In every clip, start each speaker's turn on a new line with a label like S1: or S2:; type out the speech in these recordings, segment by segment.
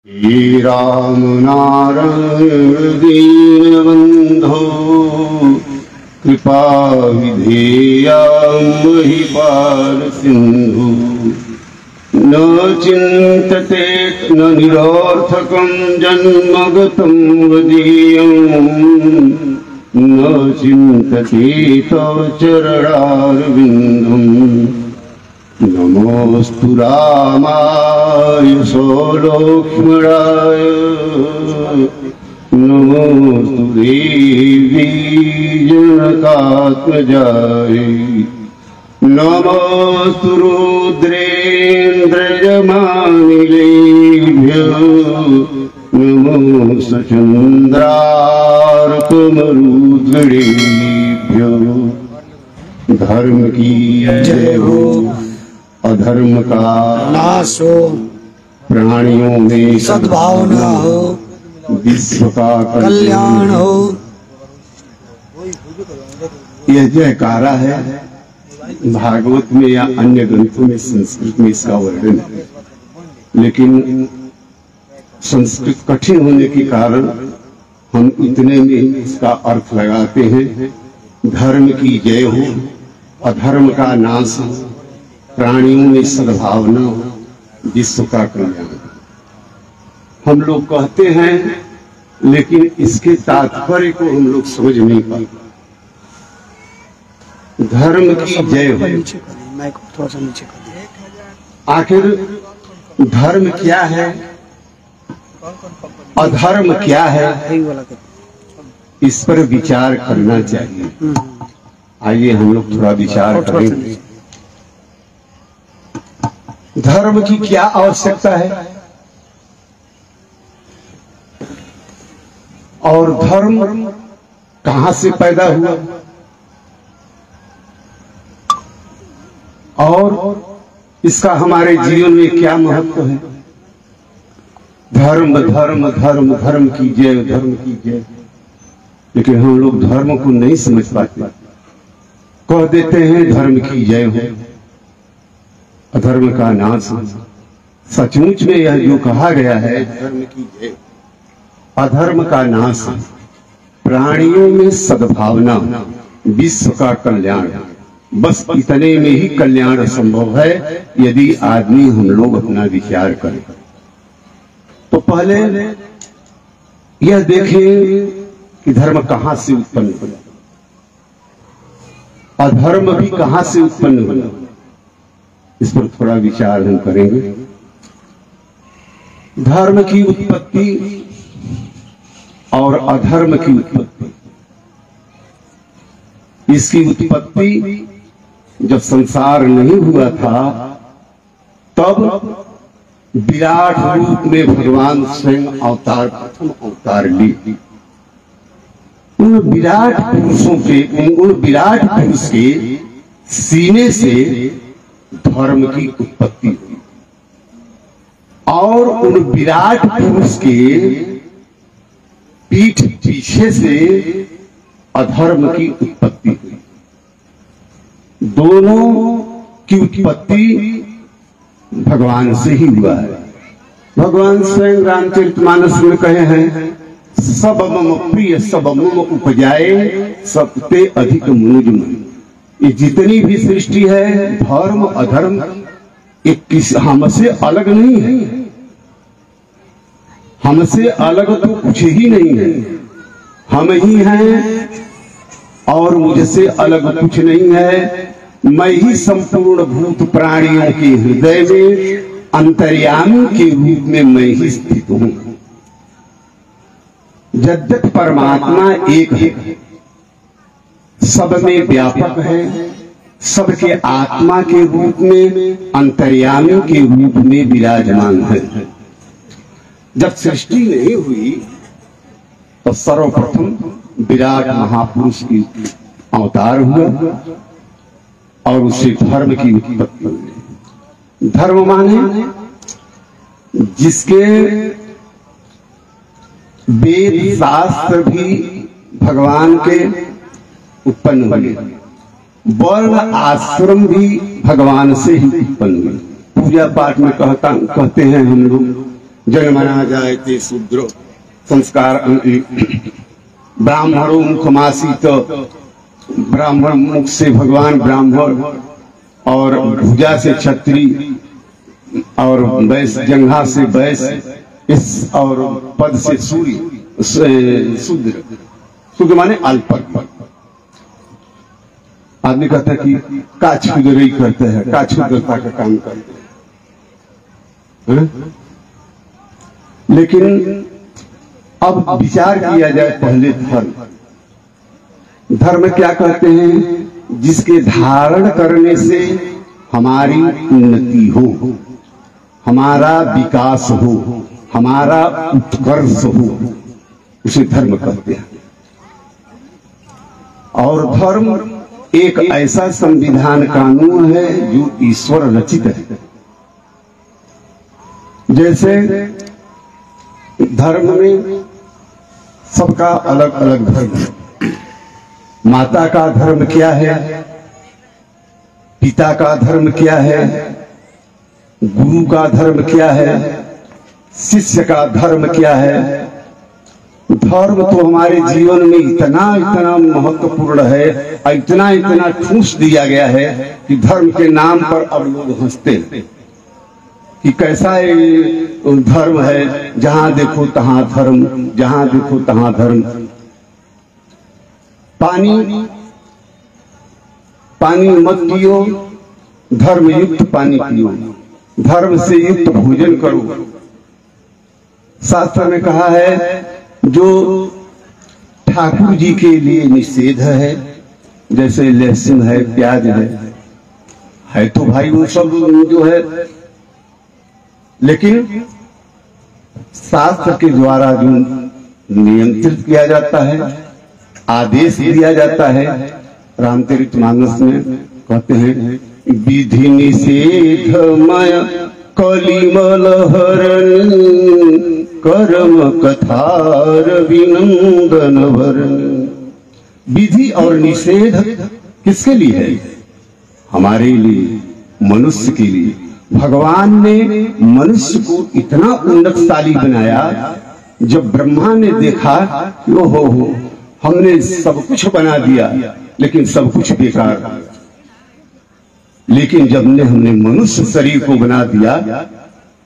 S1: हे राम नारायण दीनबंधो कृपा विधेया महिपाल सिंधु न चिंतते न निरर्थकं जन्मगतं वदीयं न चिंतते तव चरणारविन्दम् नमोस्तु रामाय सौलक्ष्मणाय नमोस्तु देवी जनकात्मजाय नमोस्तु रुद्रेन्द्रयमानिलेभ्यो नमोस्तु चन्द्रार्कमरुद्गणेभ्यो। धर्म की जय हो, अधर्म का
S2: नाश हो,
S1: प्राणियों में
S2: सद्भावना हो,
S1: विश्व का
S2: कल्याण हो।
S1: यह जयकारा है। भागवत में या अन्य ग्रंथों में संस्कृत में इसका वर्णन है, लेकिन संस्कृत कठिन होने के कारण हम इतने में इसका अर्थ लगाते हैं। धर्म की जय हो, अधर्म का नाश हो, प्राणियों में सद्भावना हो, विश्व का कल्याण। हम लोग कहते हैं, लेकिन इसके तात्पर्य को हम लोग समझ नहीं पाते। धर्म की जय हो,
S2: थोड़ा सा नीचे कर।
S1: आखिर धर्म क्या है, अधर्म क्या है, इस पर विचार करना चाहिए। आइए हम लोग थोड़ा विचार करें। धर्म की क्या आवश्यकता है और धर्म कहां से पैदा हुआ और इसका हमारे जीवन में क्या महत्व है। धर्म धर्म धर्म धर्म की जय, धर्म की जय, लेकिन हम लोग धर्म को नहीं समझ पाते। कह देते हैं धर्म की जय हो, अधर्म का नाश हो। सचमुच में यह जो कहा गया है, धर्म की जय, अधर्म का नाश, प्राणियों में सद्भावना, विश्व का कल्याण, बस इतने में ही कल्याण संभव है यदि आदमी हम लोग अपना विचार करें। तो पहले यह देखें कि धर्म कहां से उत्पन्न हुआ, अधर्म भी कहां से उत्पन्न हुआ। इस पर थोड़ा विचार हम करेंगे। धर्म की उत्पत्ति और अधर्म की उत्पत्ति, इसकी उत्पत्ति जब संसार नहीं हुआ था तब विराट रूप में भगवान स्वयं अवतार, प्रथम अवतार ली। उन विराट पुरुषों के, उन विराट पुरुष के सीने से धर्म की उत्पत्ति हुई और उन विराट पुरुष के पीठ पीछे से अधर्म की उत्पत्ति हुई। दोनों की उत्पत्ति भगवान से ही हुआ है। भगवान स्वयं रामचरितमानस में कहे हैं, सब मम प्रिय सब मम उपजाए सबते अधिक मुझ मन। ये जितनी भी सृष्टि है, धर्म अधर्म, एक किस हमसे अलग नहीं है। हमसे अलग तो कुछ ही नहीं है, हम ही हैं और मुझसे अलग कुछ नहीं है। मैं ही संपूर्ण भूत प्राणियों के हृदय में अंतर्यामी के रूप में मैं ही स्थित हूं। यद्यपि परमात्मा एक है, सब में व्यापक है, सबके आत्मा के रूप में अंतर्यामी के रूप में विराजमान है। जब सृष्टि नहीं हुई तो सर्वप्रथम विराट महापुरुष की अवतार हुआ और उससे धर्म की उत्पत्ति हुई। धर्म माने जिसके वेद शास्त्र भी भगवान के उत्पन्न हुए, वर्ण आश्रम भी भगवान से ही उत्पन्न हुए। पूजा पाठ में कहते हैं हम लोग जन्मना जायते शूद्रो संस्कार ब्राह्मणों मुखमासीत, ब्राह्मण मुख से भगवान ब्राह्मण, और भुजा से क्षत्रिय, और वैश्य जंघा से वैश्य, इस और पद से सूर्य शूद्र। शूद्र माने अल्पज्ञ। आदमी कहता है कि का क्षुद्र करते हैं, का क्षुद्रता का काम करते हैं। लेकिन अब विचार किया जाए पहले धर्म। धर्म क्या कहते हैं? जिसके धारण करने से हमारी उन्नति हो, हमारा विकास हो, हमारा उत्कर्ष हो, उसे धर्म कहते हैं। और धर्म एक ऐसा संविधान कानून है जो ईश्वर रचित है। जैसे धर्म में सबका अलग अलग धर्म है। माता का धर्म क्या है, पिता का धर्म क्या है, गुरु का धर्म क्या है, शिष्य का धर्म क्या है। धर्म तो हमारे जीवन में इतना इतना महत्वपूर्ण है, इतना इतना ठूस दिया गया है कि धर्म के नाम पर अब लोग हंसते हैं कि कैसा ये धर्म है, जहां देखो तहां धर्म, जहां देखो तहां धर्म। पानी मत पियो, धर्म युक्त पानी पियो, धर्म से युक्त भोजन करो। शास्त्र में कहा है जो ठाकुर जी के लिए निषेध है, जैसे लहसुन है, प्याज है तो भाई वो सब जो है, लेकिन शास्त्र के द्वारा जो नियंत्रित किया जाता है, आदेश दिया जाता है। रामचरितमानस में कहते हैं विधि निषेधमय कलिमल हरण, कर्म कथार विनंदन भरण। विधि और निषेध किसके लिए है? हमारे लिए, मनुष्य के लिए। भगवान ने मनुष्य को इतना उन्नतशाली बनाया, जब ब्रह्मा ने देखा कि ओहो हमने सब कुछ बना दिया लेकिन सब कुछ बेकार। लेकिन जब हमने मनुष्य शरीर को बना दिया,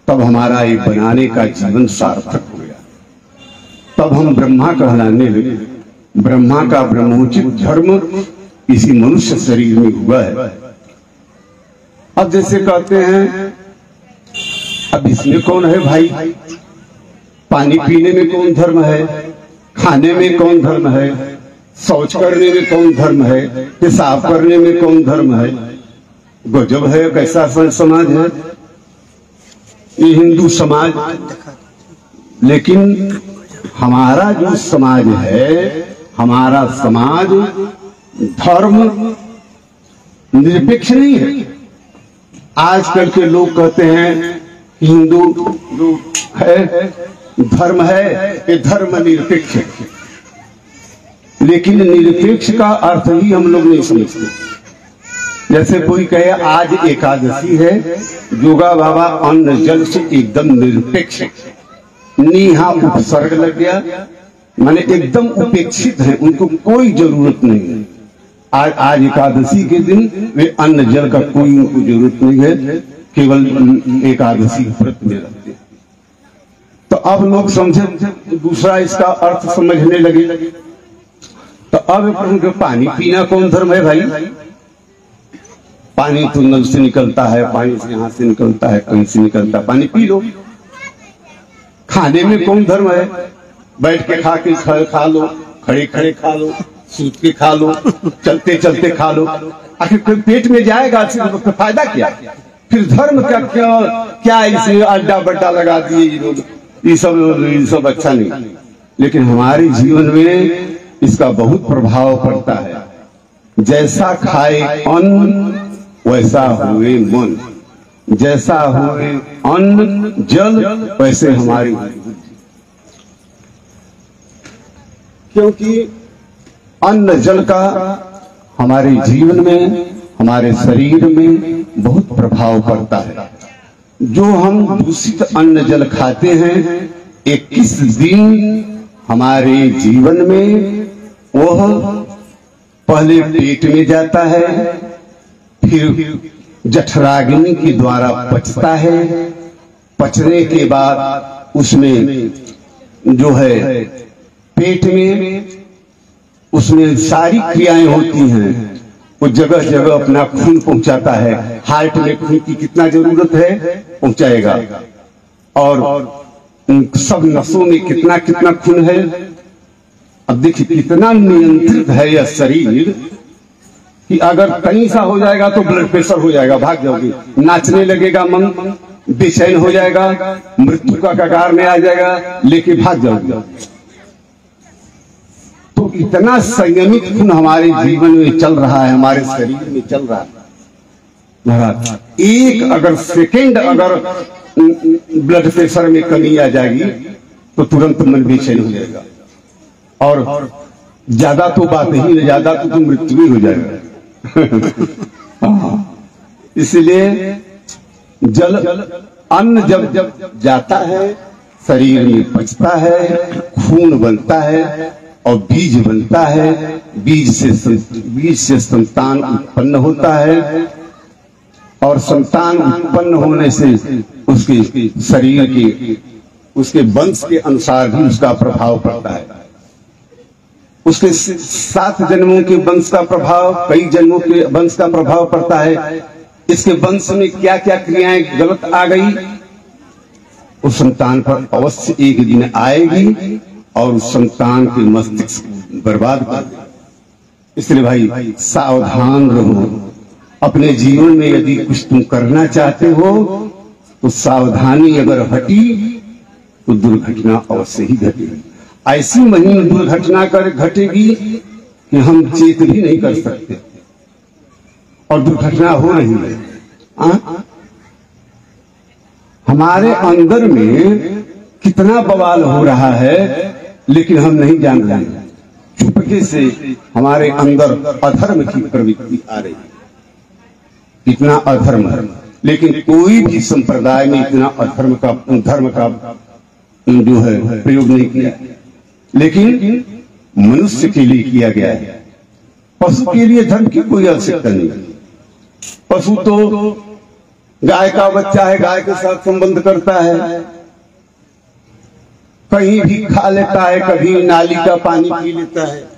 S1: तब हमारा ये बनाने का जीवन सार्थक हो गया। तब हम ब्रह्मा कहलाने लगे। ब्रह्मा का ब्रह्मोचित धर्म इसी मनुष्य शरीर में हुआ है। अब जैसे कहते हैं अब इसमें कौन है भाई? पानी पीने में कौन धर्म है, खाने में कौन धर्म है, शौच करने में कौन धर्म है, पेशाब करने में कौन धर्म है? गजब है, कैसा समाज है ये हिंदू समाज। लेकिन हमारा जो समाज है, हमारा समाज धर्म निरपेक्ष नहीं है। आजकल के लोग कहते हैं हिंदू जो है धर्म है, ये धर्म निरपेक्ष है। लेकिन निरपेक्ष का अर्थ ही हम लोग नहीं समझते। जैसे कोई कहे आज एकादशी है, जोगा बाबा अन्न जल से एकदम निरपेक्ष, नीहा उपसर्ग लग गया, माने एकदम उपेक्षित है, उनको कोई जरूरत नहीं है। आज एकादशी के दिन वे अन्न जल का कोई उनको जरूरत नहीं है, केवल एकादशी व्रत में रहते हैं। तो अब लोग समझे दूसरा इसका अर्थ समझने लगे। तो अब पानी पीना कौन धर्म है भाई? पानी तो नल से निकलता है, पानी से यहां से निकलता है, कहीं से निकलता है, पानी पी लो। खाने में कौन धर्म है? बैठ के खा के खा लो, खड़े खड़े खा लो, सूत के खा लो, चलते चलते खा लो। आखिर पेट में जाएगा तो फायदा क्या? फिर धर्म का क्या इसे अड्डा बड्डा लगा दिए ये सब अच्छा नहीं। लेकिन हमारे जीवन में इसका बहुत प्रभाव पड़ता है। जैसा खाए अन्न वैसा हुए मन, जैसा हुए अन्न जल वैसे हमारी बुद्धि। क्योंकि अन्न जल का हमारे जीवन में, हमारे शरीर में बहुत प्रभाव पड़ता है। जो हम दूषित अन्न जल खाते हैं 21 दिन हमारे जीवन में वह पहले पेट में जाता है, फिर जठराग्नि के द्वारा पचता है। पचने के बाद उसमें जो है पेट में उसमें सारी क्रियाएं होती हैं। वो जगह जगह अपना खून पहुंचाता है। हार्ट में खून की कितना जरूरत है पहुंचाएगा, और सब नसों में कितना कितना खून है। अब देखिए कितना नियंत्रित है यह शरीर कि अगर कहीं सा हो जाएगा तो ब्लड प्रेशर हो जाएगा, भाग जाओगे, नाचने लगेगा मन, बेचैन हो जाएगा, मृत्यु का कगार में आ जाएगा, लेके भाग जाओगे। तो इतना संयमित खून हमारे जीवन में चल रहा है, हमारे शरीर में चल रहा है। महाराज एक अगर सेकेंड अगर ब्लड प्रेशर में कमी आ जाएगी तो तुरंत मन बेचैन हो जाएगा, और ज्यादा तो बात ही नहीं, ज्यादा तो मृत्यु भी हो जाएगा। इसलिए जल अन्न जब जाता है शरीर में पचता है, खून बनता है और बीज बनता है। बीज से संतान उत्पन्न होता है, और संतान उत्पन्न होने से उसके शरीर के उसके वंश के अनुसार भी उसका प्रभाव पड़ता है। उसके 7 जन्मों के वंश का प्रभाव, कई जन्मों के वंश का प्रभाव पड़ता है। इसके वंश में क्या क्या क्रियाएं गलत आ गई, उस संतान पर अवश्य एक दिन आएगी और उस संतान के मस्तिष्क बर्बाद कर देगी। इसलिए भाई सावधान रहो। अपने जीवन में यदि कुछ तुम करना चाहते हो तो सावधानी अगर हटी तो दुर्घटना अवश्य ही घटेगी। ऐसी महीन दुर्घटना घटेगी कि हम चेत भी नहीं कर सकते, और दुर्घटना हो रही है। हमारे अंदर में कितना बवाल हो रहा है लेकिन हम नहीं जान रहे हैं। चुपके से हमारे अंदर अधर्म की प्रवृत्ति आ रही है। इतना अधर्म है, लेकिन कोई भी संप्रदाय में इतना अधर्म का धर्म का जो है प्रयोग नहीं किया, लेकिन मनुष्य के लिए किया गया है। पशु के लिए धर्म की कोई आवश्यकता नहीं है। पशु तो गाय का बच्चा है, गाय के साथ संबंध करता है, कहीं भी खा लेता है, कभी नाली का पानी पी लेता है।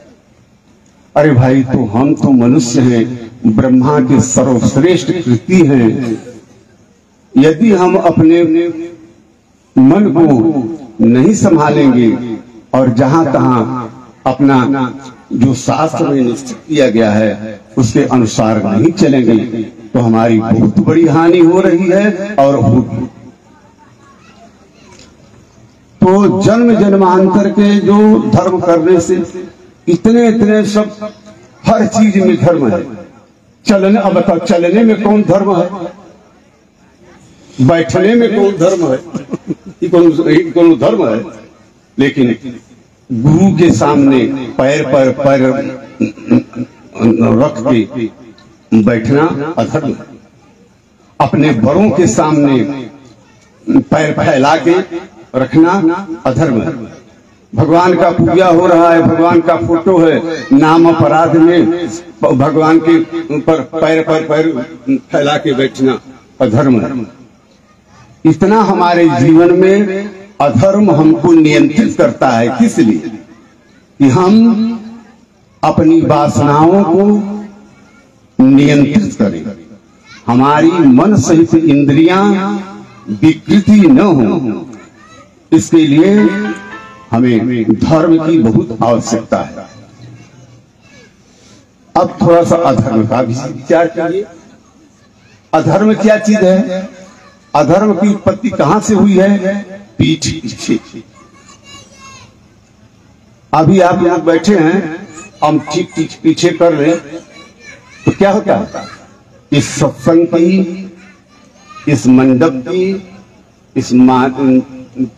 S1: अरे भाई, तो हम तो मनुष्य हैं, ब्रह्मा के सर्वश्रेष्ठ कृति हैं। यदि हम अपने मन को नहीं संभालेंगे और जहां तहां अपना जो शास्त्र में निश्चित किया गया है उसके अनुसार नहीं चलेंगे तो हमारी बहुत बड़ी हानि हो रही है और होगी। तो जन्म जन्मांतर के जो धर्म करने से इतने इतने सब हर चीज में धर्म है। चलने, अब बताओ, चलने में कौन धर्म है? बैठने में कौन धर्म है? कौन धर्म है? लेकिन गुरु के सामने पैर पर पैर रख के बैठना अधर्म है। अपने बड़ों के सामने पैर फैला के रखना अधर्म है। भगवान का पूजा हो रहा है, भगवान का फोटो है, नाम अपराध में भगवान के ऊपर पैर पर पैर फैला के बैठना अधर्म है। इतना हमारे जीवन में अधर्म हमको नियंत्रित करता है। किस लिए? कि हम अपनी वासनाओं को नियंत्रित करें, हमारी मन सहित इंद्रियां विकृति न हो। इसके लिए हमें धर्म की बहुत आवश्यकता है। अब थोड़ा सा अधर्म का भी विचार करिए। अधर्म क्या चीज है? अधर्म की उत्पत्ति कहां से हुई है? पीठ पीछे। अभी आप लोग बैठे हैं, हम ठीक पीछे कर रहे तो क्या होता है? इस सत्संग की, इस मंडप की, इस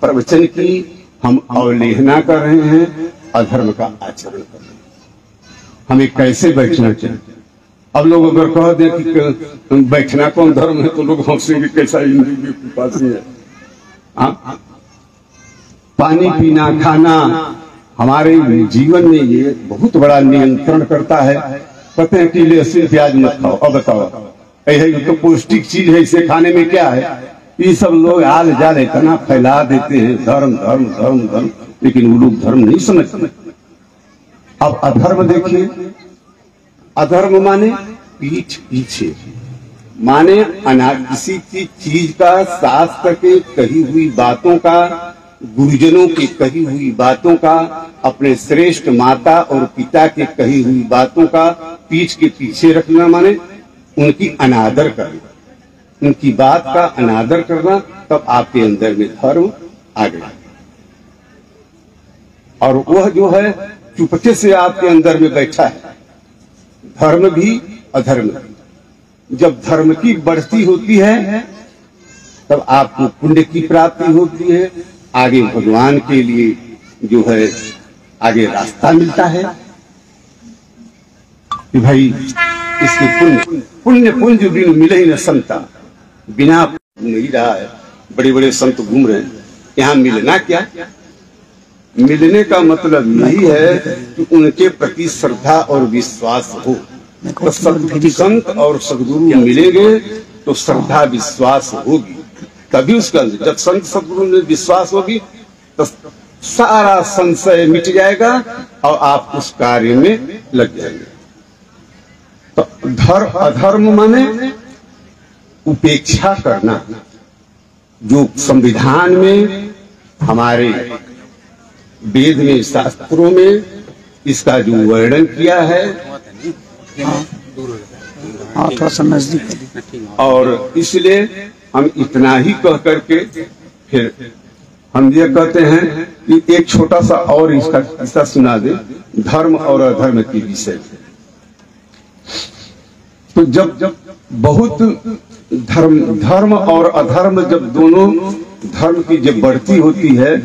S1: प्रवचन की हम अवहेलना कर रहे हैं, अधर्म का आचरण कर रहे हैं। हमें कैसे बैठना चाहिए? अब लोग अगर कह दे कि बैठना कौन धर्म है तो लोग हंसेंगे, कैसा हिंदू की बात है। हाँ? पानी पीना खाना हमारे जीवन में ये बहुत बड़ा नियंत्रण करता है। कहते हैं कि लहसुन प्याज मत खाओ, अब बताओ ये तो पौष्टिक चीज है, इसे खाने में क्या है? ये सब लोग आल जाल इतना फैला देते हैं, धर्म धर्म धर्म धर्म, लेकिन वो लोग धर्म नहीं समझते। अब अधर्म देखिए, अधर्म माने पीठ पीछे, माने किसी की चीज का, शास्त्र के कही हुई बातों का, गुरुजनों की कही हुई बातों का, अपने श्रेष्ठ माता और पिता के कही हुई बातों का पीठ के पीछे रखना, माने उनकी अनादर करना, उनकी बात का अनादर करना, तब आपके अंदर में धर्म आ गया। और वह जो है चुपके से आपके अंदर में बैठा है, धर्म भी अधर्म भी। जब धर्म की बढ़ती होती है तब आपको पुण्य की प्राप्ति होती है, आगे भगवान के लिए जो है आगे रास्ता मिलता है कि भाई इसके पुण्य पुण्य बिन मिले ही न संता, बिना नहीं रहा है। बड़े बड़े संत घूम रहे हैं, यहाँ मिलना क्या? मिलने का मतलब यही है कि उनके प्रति श्रद्धा और विश्वास हो। तो संत और सदगुरु मिलेंगे तो श्रद्धा विश्वास होगी, तभी उसका जब संत सदगुरु में विश्वास होगी तो सारा संशय मिट जाएगा और आप उस कार्य में लग जाएंगे। तो अधर्म माने उपेक्षा करना, जो संविधान में, हमारे वेद में, शास्त्रों में इसका जो वर्णन किया है,
S2: थोड़ा सा नजदीक।
S1: और इसलिए हम इतना ही कह करके फिर हम ये कहते हैं कि एक छोटा सा और इसका किस्सा सुना दे, धर्म और अधर्म के विषय। तो जब बहुत धर्म और अधर्म, जब दोनों धर्म की जब बढ़ती होती है,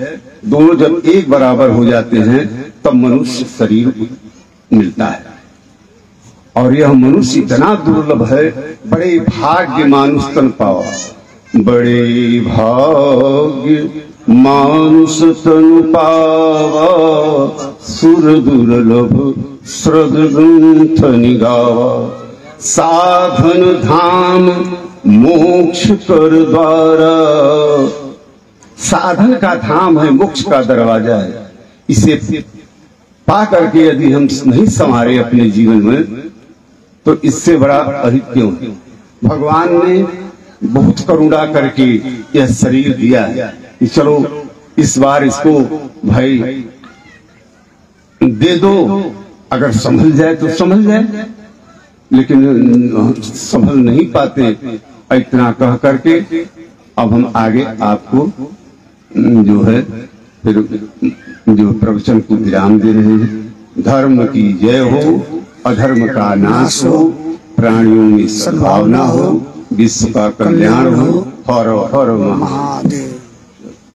S1: दोनों जब एक बराबर हो जाते हैं, तब मनुष्य शरीर मिलता है। और यह मनुष्य इतना दुर्लभ है, बड़े भाग्य मानुष तन पावा, बड़े भाग्य मानुष तन पावा, सुर दुर्लभ श्रद्ध ग्रंथ निगावा, साधन धाम मोक्ष कर द्वारा। साधन का धाम है, मोक्ष का दरवाजा है। इसे पा करके यदि हम नहीं संवारे अपने जीवन में, तो इससे बड़ा अहित क्यों है? भगवान ने बहुत करुणा करके यह शरीर दिया है कि चलो इस बार इसको भाई दे दो, अगर संभल जाए तो संभल जाए, लेकिन संभल नहीं पाते। इतना कह करके अब हम आगे आपको जो है फिर जो प्रवचन को विराम दे रहे हैं। धर्म की जय हो, अधर्म का नाश हो, प्राणियों में सद्भावना हो, विश्व का कल्याण हो। हर हर महादेव।